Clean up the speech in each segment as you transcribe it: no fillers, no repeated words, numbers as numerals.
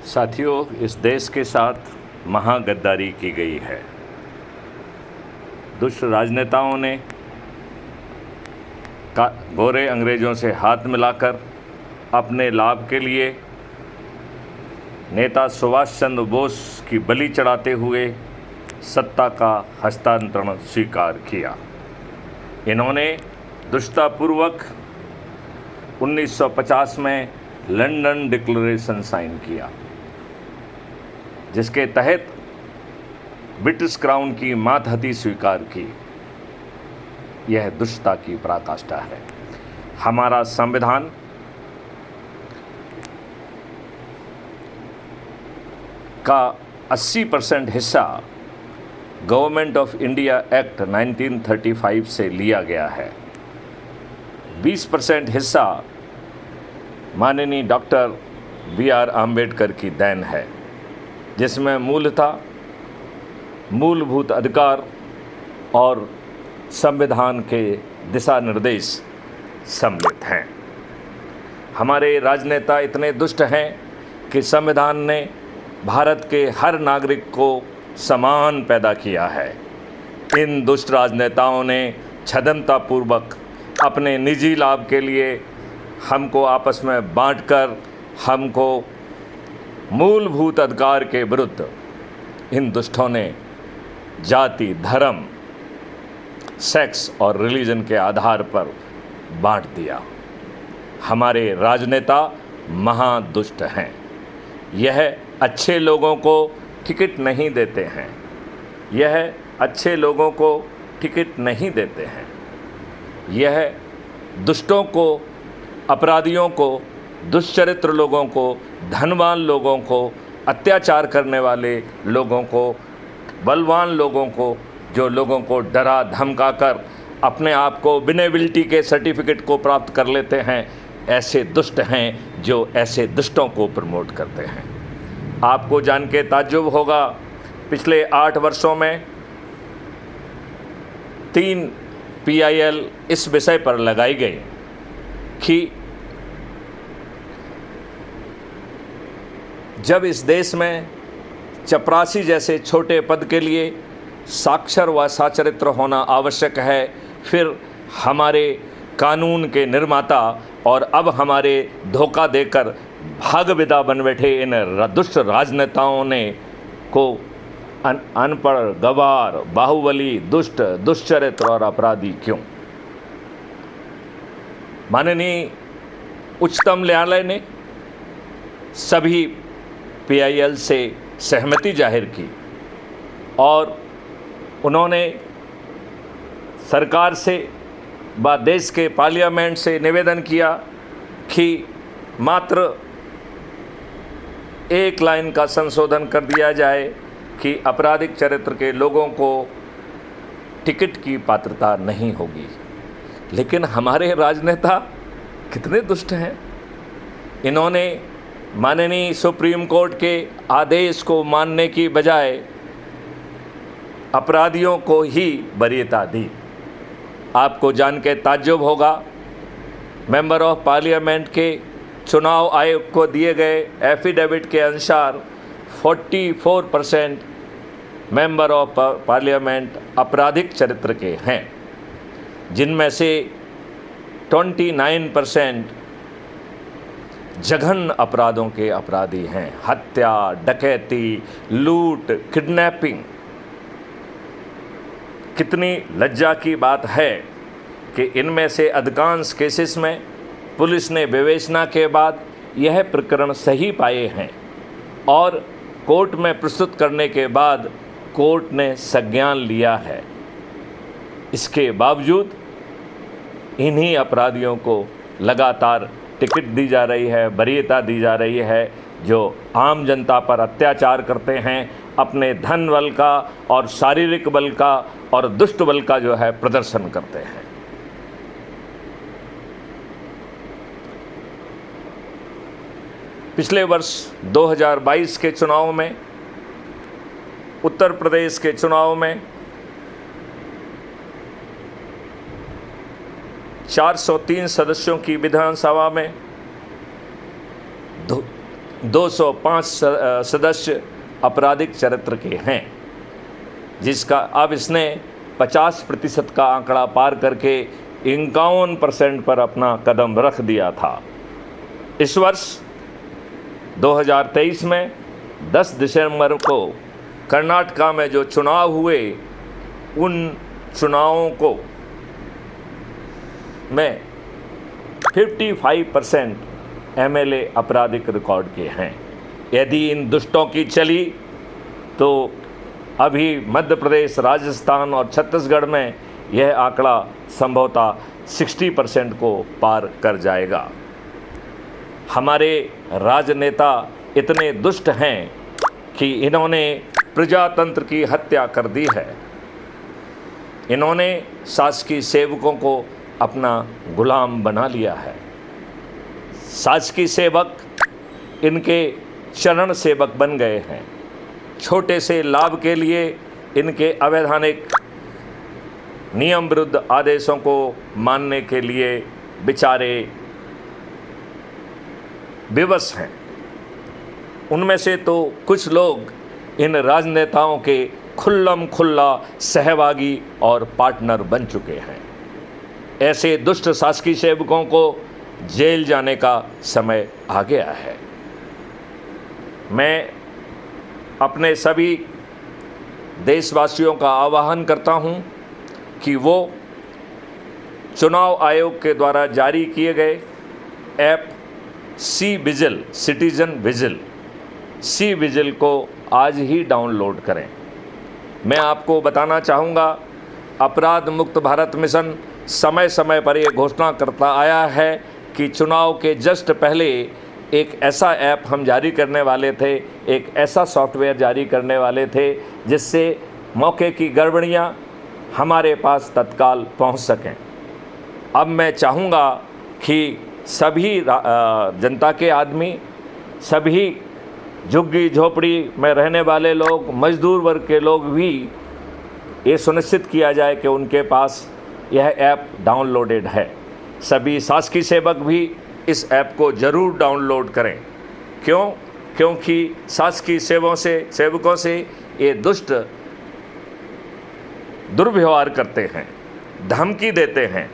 साथियों, इस देश के साथ महागद्दारी की गई है। दुष्ट राजनेताओं ने गोरे अंग्रेज़ों से हाथ मिलाकर अपने लाभ के लिए नेता सुभाष चंद्र बोस की बलि चढ़ाते हुए सत्ता का हस्तांतरण स्वीकार किया। इन्होंने दुष्टतापूर्वक 1950 में लंदन डिक्लेरेशन साइन किया, जिसके तहत ब्रिटिश क्राउन की मातहती स्वीकार की। यह दुष्टता की पराकाष्ठा है। हमारा संविधान का 80% हिस्सा गवर्नमेंट ऑफ इंडिया एक्ट 1935 से लिया गया है। 20% हिस्सा माननीय डॉक्टर B.R. आम्बेडकर की देन है, जिसमें मूलतः मूलभूत अधिकार और संविधान के दिशा निर्देश सम्मिलित हैं। हमारे राजनेता इतने दुष्ट हैं कि संविधान ने भारत के हर नागरिक को समान पैदा किया है। इन दुष्ट राजनेताओं ने छद्मतापूर्वक अपने निजी लाभ के लिए हमको आपस में बांटकर हमको मूलभूत अधिकार के विरुद्ध इन दुष्टों ने जाति, धर्म, सेक्स और रिलीजन के आधार पर बांट दिया। हमारे राजनेता महादुष्ट हैं। यह अच्छे लोगों को टिकट नहीं देते हैं। यह अच्छे लोगों को टिकट नहीं देते हैं। यह दुष्टों को, अपराधियों को, दुष्चरित्र लोगों को, धनवान लोगों को, अत्याचार करने वाले लोगों को, बलवान लोगों को, जो लोगों को डरा धमकाकर अपने आप को विनेबिलिटी के सर्टिफिकेट को प्राप्त कर लेते हैं, ऐसे दुष्ट हैं जो ऐसे दुष्टों को प्रमोट करते हैं। आपको जान के ताज्जुब होगा, पिछले 8 वर्षों में 3 PIL इस विषय पर लगाई गई कि जब इस देश में चपरासी जैसे छोटे पद के लिए साक्षर व साचरित्र होना आवश्यक है, फिर हमारे कानून के निर्माता और अब हमारे धोखा देकर भाग विदा बन बैठे इन दुष्ट राजनेताओं ने को अनपढ़, गवार, बाहुबली, दुष्ट, दुष्चरित्र और अपराधी क्यों? माननीय उच्चतम न्यायालय ने सभी PIL से सहमति जाहिर की और उन्होंने सरकार से व देश के पार्लियामेंट से निवेदन किया कि मात्र एक लाइन का संशोधन कर दिया जाए कि आपराधिक चरित्र के लोगों को टिकट की पात्रता नहीं होगी। लेकिन हमारे राजनेता कितने दुष्ट हैं। इन्होंने माननीय सुप्रीम कोर्ट के आदेश को मानने की बजाय अपराधियों को ही वरीयता दी। आपको जान के ताज्जुब होगा, मेंबर ऑफ पार्लियामेंट के चुनाव आयोग को दिए गए एफिडेविट के अनुसार 44% मेंबर ऑफ पार्लियामेंट आपराधिक चरित्र के हैं, जिनमें से 29% जघन्य अपराधों के अपराधी हैं। हत्या, डकैती, लूट, किडनैपिंग। कितनी लज्जा की बात है कि इनमें से अधिकांश केसेस में पुलिस ने विवेचना के बाद यह प्रकरण सही पाए हैं और कोर्ट में प्रस्तुत करने के बाद कोर्ट ने संज्ञान लिया है। इसके बावजूद इन्हीं अपराधियों को लगातार टिकट दी जा रही है, वरीयता दी जा रही है, जो आम जनता पर अत्याचार करते हैं, अपने धन बल का और शारीरिक बल का और दुष्ट बल का जो है प्रदर्शन करते हैं। पिछले वर्ष 2022 के चुनाव में, उत्तर प्रदेश के चुनाव में 403 सदस्यों की विधानसभा में 205 सदस्य आपराधिक चरित्र के हैं, जिसका अब इसने 50% का आंकड़ा पार करके 51% पर अपना कदम रख दिया था। इस वर्ष 2023 में 10 दिसंबर को कर्नाटका में जो चुनाव हुए, उन चुनावों को में 55% एमएलए आपराधिक रिकॉर्ड के हैं। यदि इन दुष्टों की चली तो अभी मध्य प्रदेश, राजस्थान और छत्तीसगढ़ में यह आंकड़ा संभवतः 60% को पार कर जाएगा। हमारे राजनेता इतने दुष्ट हैं कि इन्होंने प्रजातंत्र की हत्या कर दी है। इन्होंने शासकीय सेवकों को अपना गुलाम बना लिया है। शासकीय सेवक इनके चरण सेवक बन गए हैं। छोटे से लाभ के लिए इनके अवैधानिक नियम विरुद्ध आदेशों को मानने के लिए बेचारे विवश हैं। उनमें से तो कुछ लोग इन राजनेताओं के खुल्लम खुल्ला सहभागी और पार्टनर बन चुके हैं। ऐसे दुष्ट शासकीय सेवकों को जेल जाने का समय आ गया है। मैं अपने सभी देशवासियों का आह्वान करता हूं कि वो चुनाव आयोग के द्वारा जारी किए गए app C vigil, citizen vigil, C vigil को आज ही डाउनलोड करें। मैं आपको बताना चाहूँगा, अपराध मुक्त भारत मिशन समय समय पर ये घोषणा करता आया है कि चुनाव के जस्ट पहले एक ऐसा ऐप हम जारी करने वाले थे, एक ऐसा सॉफ्टवेयर जारी करने वाले थे जिससे मौके की गड़बड़ियाँ हमारे पास तत्काल पहुंच सकें। अब मैं चाहूँगा कि सभी जनता के आदमी, सभी झुग्गी झोपड़ी में रहने वाले लोग, मजदूर वर्ग के लोग भी ये सुनिश्चित किया जाए कि उनके पास यह ऐप डाउनलोडेड है। सभी शासकीय सेवक भी इस ऐप को ज़रूर डाउनलोड करें। क्योंकि शासकीय सेवकों से ये दुष्ट दुर्व्यवहार करते हैं, धमकी देते हैं।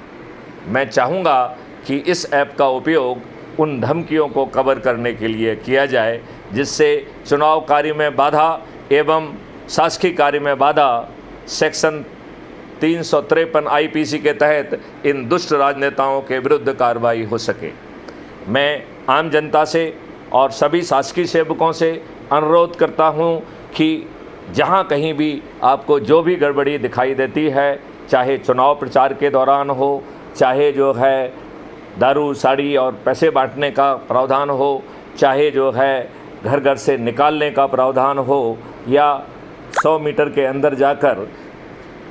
मैं चाहूँगा कि इस ऐप का उपयोग उन धमकियों को कवर करने के लिए किया जाए, जिससे चुनाव कार्य में बाधा एवं शासकीय कार्य में बाधा सेक्शन 353 आईपीसी के तहत इन दुष्ट राजनेताओं के विरुद्ध कार्रवाई हो सके। मैं आम जनता से और सभी शासकीय सेवकों से अनुरोध करता हूं कि जहां कहीं भी आपको जो भी गड़बड़ी दिखाई देती है, चाहे चुनाव प्रचार के दौरान हो, चाहे जो है दारू साड़ी और पैसे बांटने का प्रावधान हो, चाहे जो है घर घर से निकालने का प्रावधान हो, या 100 मीटर के अंदर जाकर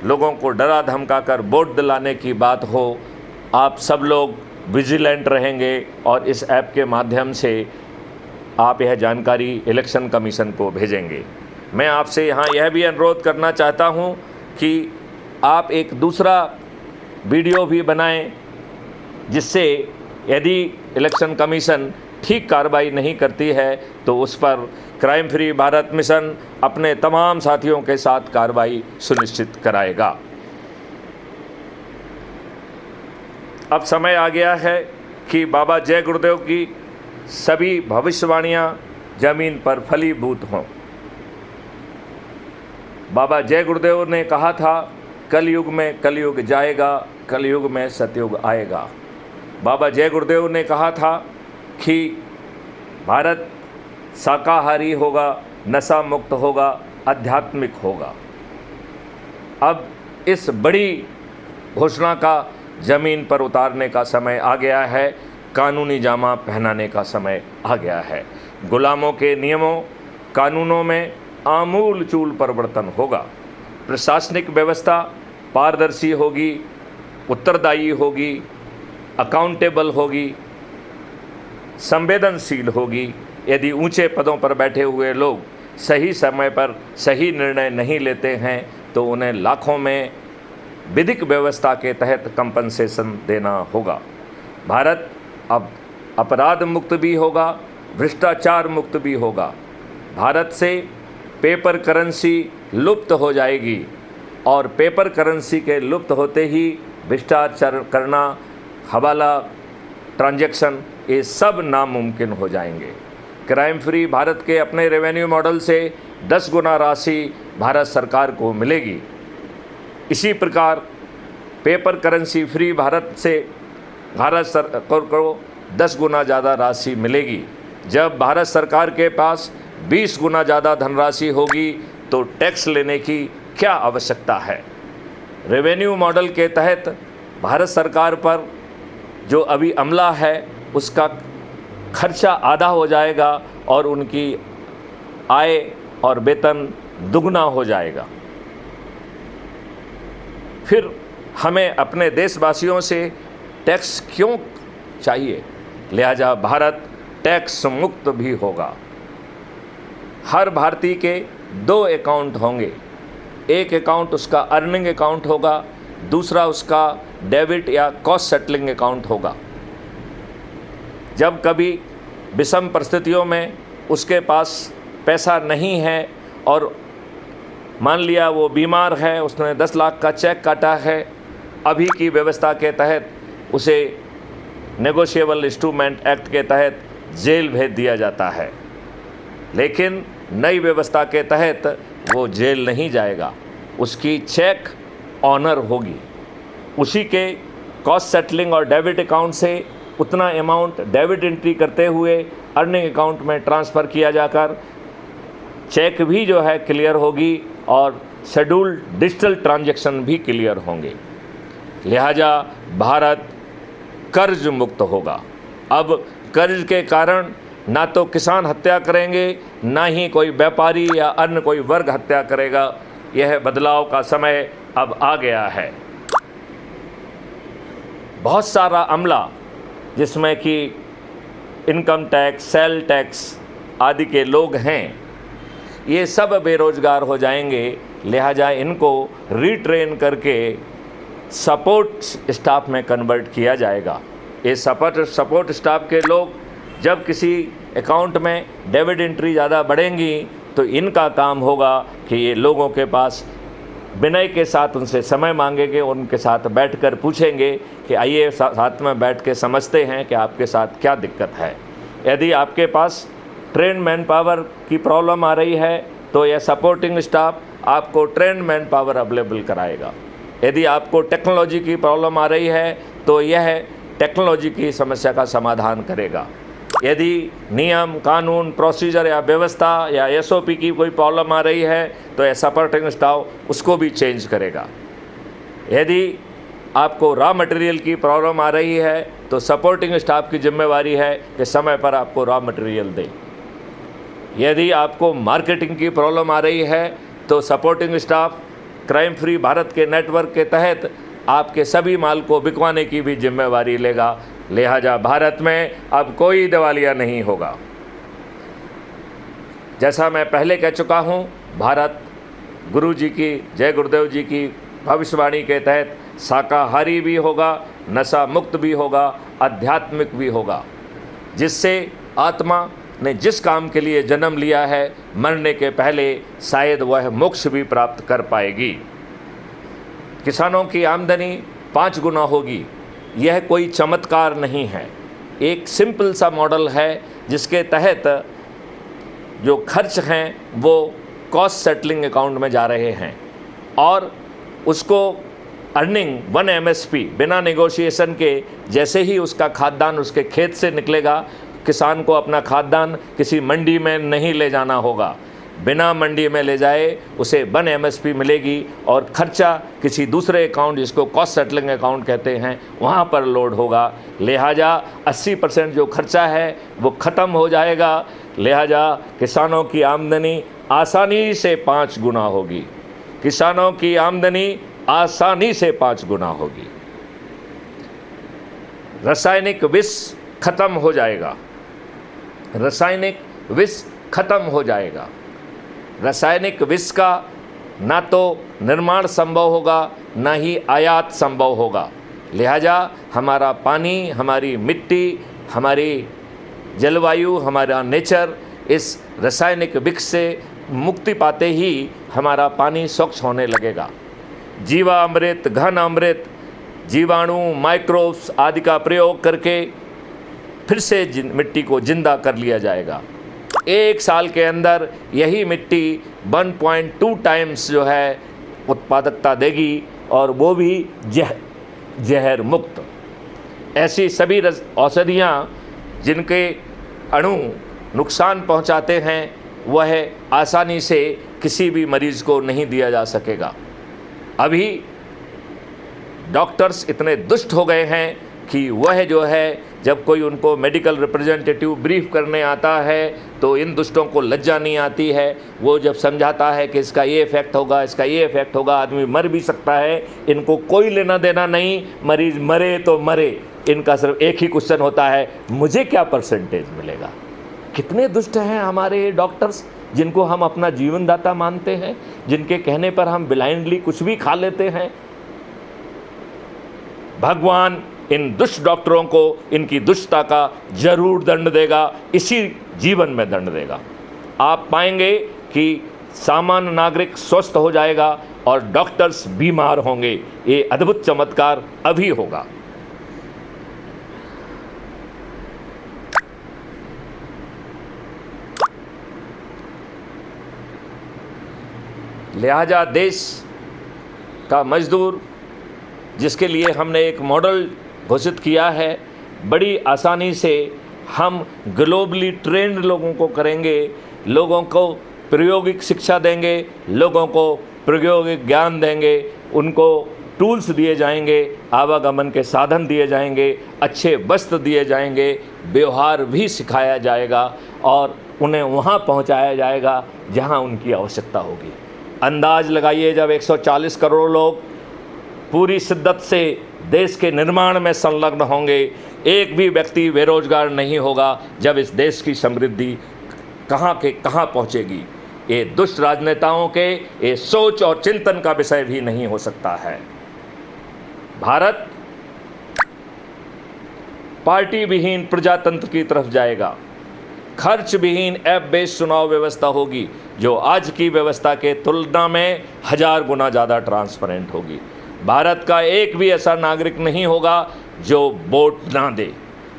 लोगों को डरा धमका कर वोट दिलाने की बात हो, आप सब लोग विजिलेंट रहेंगे और इस ऐप के माध्यम से आप यह जानकारी इलेक्शन कमीशन को भेजेंगे। मैं आपसे यहाँ यह भी अनुरोध करना चाहता हूँ कि आप एक दूसरा वीडियो भी बनाएं, जिससे यदि इलेक्शन कमीशन ठीक कार्रवाई नहीं करती है तो उस पर क्राइम फ्री भारत मिशन अपने तमाम साथियों के साथ कार्रवाई सुनिश्चित कराएगा। अब समय आ गया है कि बाबा जय गुरुदेव की सभी भविष्यवाणियां जमीन पर फलीभूत हों। बाबा जय गुरुदेव ने कहा था, कलयुग में कलयुग जाएगा, कलयुग में सतयुग आएगा। बाबा जय गुरुदेव ने कहा था कि भारत शाकाहारी होगा, नशा मुक्त होगा, आध्यात्मिक होगा। अब इस बड़ी घोषणा का ज़मीन पर उतारने का समय आ गया है, कानूनी जामा पहनाने का समय आ गया है। गुलामों के नियमों कानूनों में आमूल चूल परिवर्तन होगा। प्रशासनिक व्यवस्था पारदर्शी होगी, उत्तरदायी होगी, अकाउंटेबल होगी, संवेदनशील होगी। यदि ऊंचे पदों पर बैठे हुए लोग सही समय पर सही निर्णय नहीं लेते हैं तो उन्हें लाखों में विधिक व्यवस्था के तहत कंपनसेशन देना होगा। भारत अब अपराध मुक्त भी होगा भ्रष्टाचार मुक्त भी होगा। भारत से पेपर करेंसी लुप्त हो जाएगी और पेपर करेंसी के लुप्त होते ही भ्रष्टाचार करना, हवाला ट्रांजैक्शन, ये सब नामुमकिन हो जाएंगे। क्राइम फ्री भारत के अपने रेवेन्यू मॉडल से 10 गुना राशि भारत सरकार को मिलेगी। इसी प्रकार पेपर करेंसी फ्री भारत से भारत सरकार को 10 गुना ज़्यादा राशि मिलेगी। जब भारत सरकार के पास 20 गुना ज़्यादा धनराशि होगी तो टैक्स लेने की क्या आवश्यकता है। रेवेन्यू मॉडल के तहत भारत सरकार पर जो अभी अमला है उसका खर्चा आधा हो जाएगा और उनकी आय और वेतन दुगना हो जाएगा। फिर हमें अपने देशवासियों से टैक्स क्यों चाहिए? लिहाजा भारत टैक्स मुक्त भी होगा। हर भारतीय के 2 अकाउंट होंगे। एक अकाउंट उसका अर्निंग अकाउंट होगा, दूसरा उसका डेबिट या कॉस्ट सेटलिंग अकाउंट होगा। जब कभी विषम परिस्थितियों में उसके पास पैसा नहीं है और मान लिया वो बीमार है, उसने 10 लाख का चेक काटा है, अभी की व्यवस्था के तहत उसे नेगोशिएबल इंस्ट्रूमेंट एक्ट के तहत जेल भेज दिया जाता है। लेकिन नई व्यवस्था के तहत वो जेल नहीं जाएगा, उसकी चेक ऑनर होगी। उसी के कॉस्ट सेटलिंग और डेबिट अकाउंट से उतना अमाउंट डेबिट एंट्री करते हुए अर्निंग अकाउंट में ट्रांसफ़र किया जाकर चेक भी जो है क्लियर होगी और शेड्यूल्ड डिजिटल ट्रांजैक्शन भी क्लियर होंगे। लिहाजा भारत कर्ज मुक्त होगा। अब कर्ज के कारण ना तो किसान हत्या करेंगे, ना ही कोई व्यापारी या अन्य कोई वर्ग हत्या करेगा। यह बदलाव का समय अब आ गया है। बहुत सारा अमला जिसमें कि इनकम टैक्स, सेल टैक्स आदि के लोग हैं, ये सब बेरोजगार हो जाएंगे। लिहाजा इनको रीट्रेन करके सपोर्ट स्टाफ में कन्वर्ट किया जाएगा। ये सपोर्ट स्टाफ के लोग जब किसी अकाउंट में डेबिट एंट्री ज़्यादा बढ़ेंगी तो इनका काम होगा कि ये लोगों के पास विनय के साथ उनसे समय मांगेंगे, उनके साथ बैठकर पूछेंगे कि आइए साथ में बैठ के समझते हैं कि आपके साथ क्या दिक्कत है। यदि आपके पास ट्रेन मैन पावर की प्रॉब्लम आ रही है तो यह सपोर्टिंग स्टाफ आपको ट्रेन मैन पावर अवेलेबल कराएगा। यदि आपको टेक्नोलॉजी की प्रॉब्लम आ रही है तो यह टेक्नोलॉजी की समस्या का समाधान करेगा। यदि नियम, कानून, प्रोसीजर या व्यवस्था या SOP की कोई प्रॉब्लम आ रही है तो यह सपोर्टिंग स्टाफ उसको भी चेंज करेगा। यदि आपको रॉ मटेरियल की प्रॉब्लम आ रही है तो सपोर्टिंग स्टाफ की जिम्मेवारी है कि समय पर आपको रॉ मटेरियल दे। यदि आपको मार्केटिंग की प्रॉब्लम आ रही है तो supporting staff crime free Bharat के नेटवर्क के तहत आपके सभी माल को बिकवाने की भी जिम्मेवारी लेगा। लिहाजा भारत में अब कोई दिवालिया नहीं होगा। जैसा मैं पहले कह चुका हूँ, भारत गुरु जी की, जय गुरुदेव जी की भविष्यवाणी के तहत शाकाहारी भी होगा, नशा मुक्त भी होगा, आध्यात्मिक भी होगा, जिससे आत्मा ने जिस काम के लिए जन्म लिया है मरने के पहले शायद वह मोक्ष भी प्राप्त कर पाएगी। किसानों की आमदनी 5 गुना होगी। यह कोई चमत्कार नहीं है, एक सिंपल सा मॉडल है जिसके तहत जो खर्च हैं वो कॉस्ट सेटलिंग अकाउंट में जा रहे हैं और उसको अर्निंग 1 MSP बिना नेगोशिएशन के जैसे ही उसका खाद्यान्न उसके खेत से निकलेगा, किसान को अपना खाद्यान्न किसी मंडी में नहीं ले जाना होगा। बिना मंडी में ले जाए उसे 1 MSP मिलेगी और खर्चा किसी दूसरे अकाउंट, जिसको कॉस्ट सेटलिंग अकाउंट कहते हैं, वहाँ पर लोड होगा। लिहाजा 80% जो खर्चा है वो ख़त्म हो जाएगा। लिहाजा किसानों की आमदनी आसानी से 5 गुना होगी। किसानों की आमदनी आसानी से 5 गुना होगी। रासायनिक विष खत्म हो जाएगा। रासायनिक विष खत्म हो जाएगा। रासायनिक विष का ना तो निर्माण संभव होगा, ना ही आयात संभव होगा। लिहाजा हमारा पानी, हमारी मिट्टी, हमारी जलवायु, हमारा नेचर इस रासायनिक विष से मुक्ति पाते ही हमारा पानी स्वच्छ होने लगेगा। जीवामृत, घन अमृत, जीवाणु, माइक्रोब्स आदि का प्रयोग करके फिर से मिट्टी को जिंदा कर लिया जाएगा। 1 साल के अंदर यही मिट्टी 1.2 टाइम्स जो है उत्पादकता देगी, और वो भी जहर मुक्त। ऐसी सभी औषधियाँ जिनके अणु नुकसान पहुंचाते हैं, वह आसानी से किसी भी मरीज को नहीं दिया जा सकेगा। अभी डॉक्टर्स इतने दुष्ट हो गए हैं कि वह जो है, जब कोई उनको मेडिकल रिप्रेजेंटेटिव ब्रीफ करने आता है तो इन दुष्टों को लज्जा नहीं आती है। वो जब समझाता है कि इसका ये इफ़ेक्ट होगा, इसका ये इफ़ेक्ट होगा, आदमी मर भी सकता है, इनको कोई लेना देना नहीं, मरीज मरे तो मरे, इनका सिर्फ एक ही क्वेश्चन होता है, मुझे क्या परसेंटेज मिलेगा। कितने दुष्ट हैं हमारे डॉक्टर्स, जिनको हम अपना जीवनदाता मानते हैं, जिनके कहने पर हम ब्लाइंडली कुछ भी खा लेते हैं। भगवान इन दुष्ट डॉक्टरों को इनकी दुष्टता का जरूर दंड देगा, इसी जीवन में दंड देगा। आप पाएंगे कि सामान्य नागरिक स्वस्थ हो जाएगा और डॉक्टर्स बीमार होंगे। ये अद्भुत चमत्कार अभी होगा। लिहाजा देश का मजदूर, जिसके लिए हमने एक मॉडल घोषित किया है, बड़ी आसानी से हम ग्लोबली ट्रेंड लोगों को करेंगे, लोगों को प्रायोगिक शिक्षा देंगे, लोगों को प्रायोगिक ज्ञान देंगे, उनको टूल्स दिए जाएंगे, आवागमन के साधन दिए जाएंगे, अच्छे वस्त्र दिए जाएंगे, व्यवहार भी सिखाया जाएगा और उन्हें वहाँ पहुँचाया जाएगा जहाँ उनकी आवश्यकता होगी। अंदाज लगाइए, जब 140 करोड़ लोग पूरी शिद्दत से देश के निर्माण में संलग्न होंगे, एक भी व्यक्ति बेरोजगार नहीं होगा, जब इस देश की समृद्धि कहाँ के कहाँ पहुँचेगी। ये दुष्ट राजनेताओं के ये सोच और चिंतन का विषय भी नहीं हो सकता है। भारत पार्टी विहीन प्रजातंत्र की तरफ जाएगा, खर्च विहीन ऐप बेस्ड चुनाव व्यवस्था होगी, जो आज की व्यवस्था के तुलना में 1000 गुना ज़्यादा ट्रांसपेरेंट होगी। भारत का एक भी ऐसा नागरिक नहीं होगा जो वोट ना दे,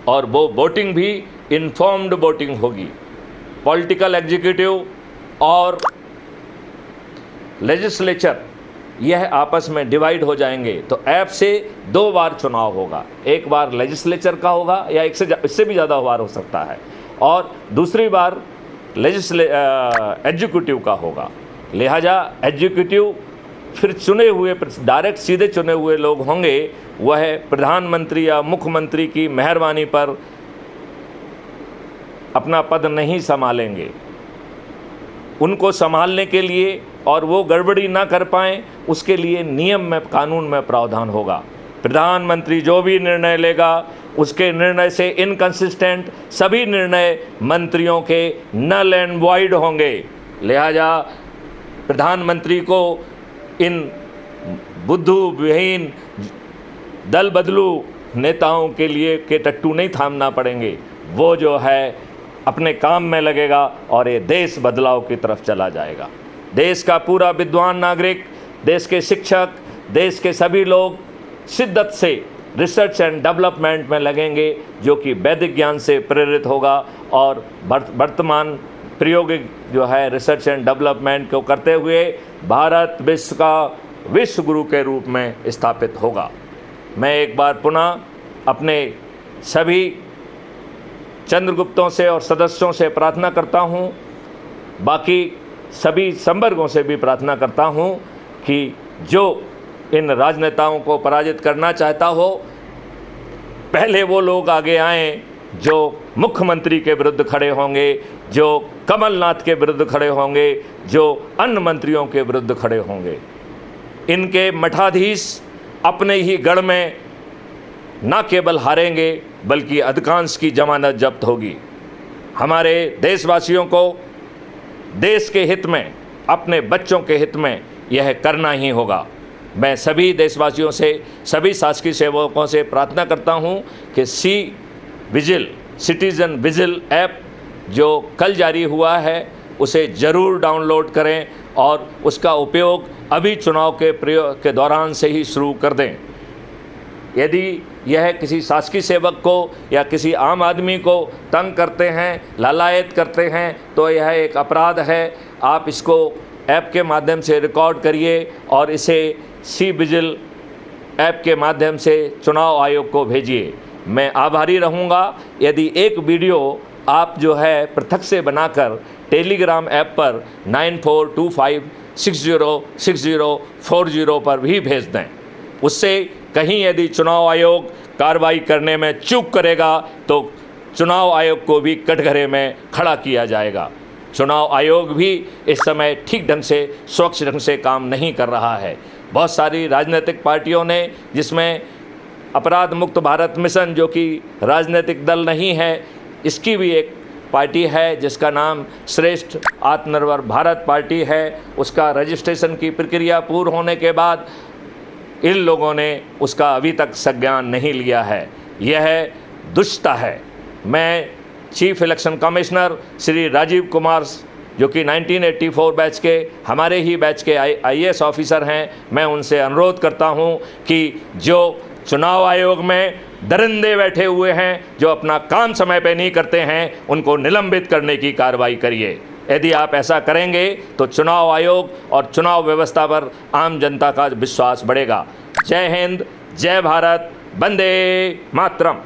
और वो वोटिंग भी इन्फॉर्म्ड वोटिंग होगी। पॉलिटिकल एग्जीक्यूटिव और लेजिस्लेचर यह आपस में डिवाइड हो जाएंगे, तो ऐप से 2 बार चुनाव होगा। एक बार लेजिस्लेचर का होगा, या इससे भी ज़्यादा बार हो सकता है, और दूसरी बार एग्जीक्यूटिव का होगा। लिहाजा एग्जीक्यूटिव फिर चुने हुए, डायरेक्ट सीधे चुने हुए लोग होंगे, वह प्रधानमंत्री या मुख्यमंत्री की मेहरबानी पर अपना पद नहीं संभालेंगे। उनको संभालने के लिए और वो गड़बड़ी ना कर पाएँ, उसके लिए नियम में, कानून में प्रावधान होगा। प्रधानमंत्री जो भी निर्णय लेगा, उसके निर्णय से इनकंसिस्टेंट सभी निर्णय मंत्रियों के नल एंड वॉइड होंगे। लिहाजा प्रधानमंत्री को इन बुद्धू विहीन दल बदलू नेताओं के लिए के टट्टू नहीं थामना पड़ेंगे। वो जो है अपने काम में लगेगा और ये देश बदलाव की तरफ चला जाएगा। देश का पूरा विद्वान नागरिक, देश के शिक्षक, देश के सभी लोग शिद्दत से रिसर्च एंड डेवलपमेंट में लगेंगे, जो कि वैदिक ज्ञान से प्रेरित होगा और वर्तमान प्रायोगिक जो है रिसर्च एंड डेवलपमेंट को करते हुए भारत विश्व का विश्व गुरु के रूप में स्थापित होगा। मैं एक बार पुनः अपने सभी चंद्रगुप्तों से और सदस्यों से प्रार्थना करता हूँ, बाकी सभी संवर्गों से भी प्रार्थना करता हूँ कि जो इन राजनेताओं को पराजित करना चाहता हो, पहले वो लोग आगे आएँ जो मुख्यमंत्री के विरुद्ध खड़े होंगे, जो कमलनाथ के विरुद्ध खड़े होंगे, जो अन्य मंत्रियों के विरुद्ध खड़े होंगे। इनके मठाधीश अपने ही गढ़ में न केवल हारेंगे, बल्कि अधिकांश की जमानत जब्त होगी। हमारे देशवासियों को देश के हित में, अपने बच्चों के हित में यह करना ही होगा। मैं सभी देशवासियों से, सभी शासकीय सेवकों से प्रार्थना करता हूं कि C vigil citizen vigil app जो कल जारी हुआ है उसे ज़रूर डाउनलोड करें और उसका उपयोग अभी चुनाव के प्रयोग के दौरान से ही शुरू कर दें। यदि यह किसी शासकीय सेवक को या किसी आम आदमी को तंग करते हैं, लालायत करते हैं, तो यह एक अपराध है। आप इसको ऐप के माध्यम से रिकॉर्ड करिए और इसे सी विजिल ऐप के माध्यम से चुनाव आयोग को भेजिए। मैं आभारी रहूँगा यदि एक वीडियो आप जो है पृथक से बनाकर टेलीग्राम ऐप पर 9425606040 पर भी भेज दें। उससे कहीं यदि चुनाव आयोग कार्रवाई करने में चूक करेगा तो चुनाव आयोग को भी कटघरे में खड़ा किया जाएगा। चुनाव आयोग भी इस समय ठीक ढंग से, स्वच्छ ढंग से काम नहीं कर रहा है। बहुत सारी राजनीतिक पार्टियों ने, जिसमें अपराध मुक्त भारत मिशन जो कि राजनीतिक दल नहीं है, इसकी भी एक पार्टी है जिसका नाम श्रेष्ठ आत्मनिर्भर भारत पार्टी है, उसका रजिस्ट्रेशन की प्रक्रिया पूर्ण होने के बाद इन लोगों ने उसका अभी तक संज्ञान नहीं लिया है। यह दुष्टता है। मैं chief election commissioner Shri Rajiv Kumar, जो कि 1984 बैच के, हमारे ही बैच के IAS ऑफिसर हैं, मैं उनसे अनुरोध करता हूं कि जो चुनाव आयोग में दरिंदे बैठे हुए हैं, जो अपना काम समय पे नहीं करते हैं, उनको निलंबित करने की कार्रवाई करिए। यदि आप ऐसा करेंगे तो चुनाव आयोग और चुनाव व्यवस्था पर आम जनता का विश्वास बढ़ेगा। जय हिंद, जय भारत, वंदे मातरम।